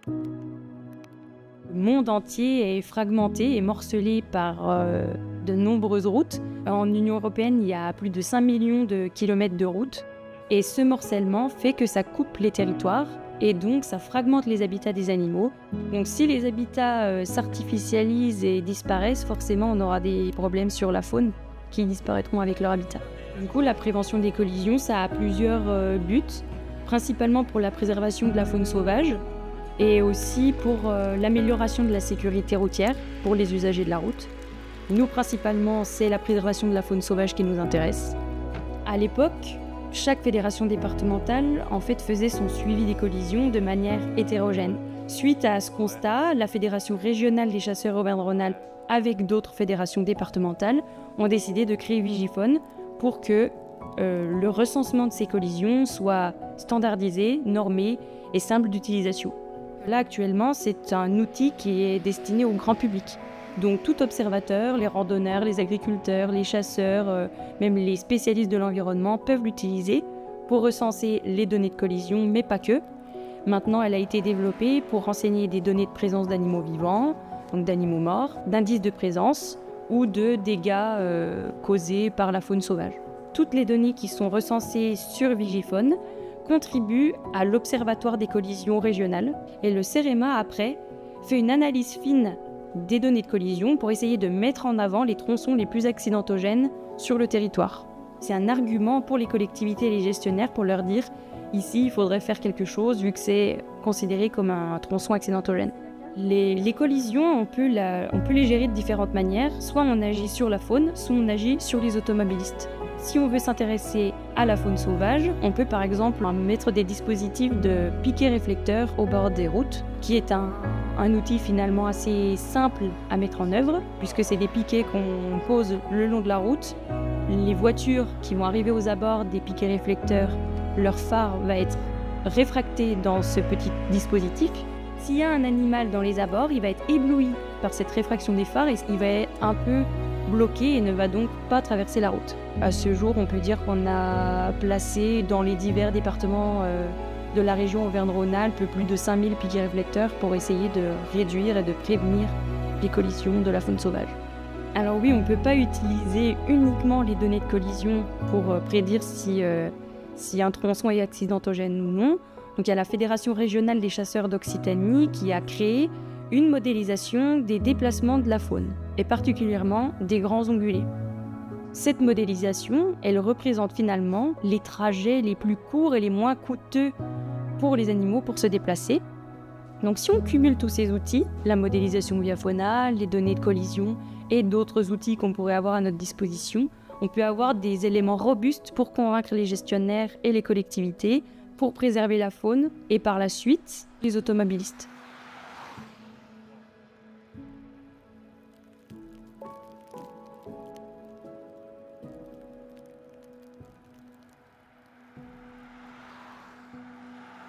Le monde entier est fragmenté et morcelé par de nombreuses routes. En Union européenne, il y a plus de 5 millions de kilomètres de routes. Et ce morcellement fait que ça coupe les territoires et donc ça fragmente les habitats des animaux. Donc si les habitats s'artificialisent et disparaissent, forcément on aura des problèmes sur la faune qui disparaîtront avec leur habitat. Du coup, la prévention des collisions, ça a plusieurs buts, principalement pour la préservation de la faune sauvage et aussi pour l'amélioration de la sécurité routière pour les usagers de la route. Nous, principalement, c'est la préservation de la faune sauvage qui nous intéresse. À l'époque, chaque fédération départementale en fait, faisait son suivi des collisions de manière hétérogène. Suite à ce constat, la Fédération régionale des chasseurs Auvergne-Rhône-Alpes avec d'autres fédérations départementales ont décidé de créer Vigifone pour que le recensement de ces collisions soit standardisé, normé et simple d'utilisation. Là, actuellement, c'est un outil qui est destiné au grand public. Donc tout observateur, les randonneurs, les agriculteurs, les chasseurs, même les spécialistes de l'environnement peuvent l'utiliser pour recenser les données de collision, mais pas que. Maintenant, elle a été développée pour renseigner des données de présence d'animaux vivants, donc d'animaux morts, d'indices de présence ou de dégâts causés par la faune sauvage. Toutes les données qui sont recensées sur Vigifone contribuent à l'Observatoire des collisions régionales et le CEREMA, après, fait une analyse fine des données de collision pour essayer de mettre en avant les tronçons les plus accidentogènes sur le territoire. C'est un argument pour les collectivités et les gestionnaires pour leur dire ici il faudrait faire quelque chose vu que c'est considéré comme un tronçon accidentogène. Les collisions, on peut les gérer de différentes manières. Soit on agit sur la faune, soit on agit sur les automobilistes. Si on veut s'intéresser à la faune sauvage, on peut par exemple mettre des dispositifs de piquets réflecteurs au bord des routes, qui est un outil finalement assez simple à mettre en œuvre, puisque c'est des piquets qu'on pose le long de la route. Les voitures qui vont arriver aux abords des piquets réflecteurs, leur phare va être réfracté dans ce petit dispositif. S'il y a un animal dans les abords, il va être ébloui par cette réfraction des phares et il va être un peu bloqué et ne va donc pas traverser la route. À ce jour, on peut dire qu'on a placé dans les divers départements de la région Auvergne-Rhône-Alpes plus de 5000 piquets réflecteurs pour essayer de réduire et de prévenir les collisions de la faune sauvage. Alors oui, on ne peut pas utiliser uniquement les données de collision pour prédire si un tronçon est accidentogène ou non. Donc il y a la Fédération régionale des chasseurs d'Occitanie qui a créé une modélisation des déplacements de la faune, et particulièrement des grands ongulés. Cette modélisation, elle représente finalement les trajets les plus courts et les moins coûteux pour les animaux pour se déplacer. Donc si on cumule tous ces outils, la modélisation via fauna, les données de collision et d'autres outils qu'on pourrait avoir à notre disposition, on peut avoir des éléments robustes pour convaincre les gestionnaires et les collectivités pour préserver la faune et par la suite les automobilistes.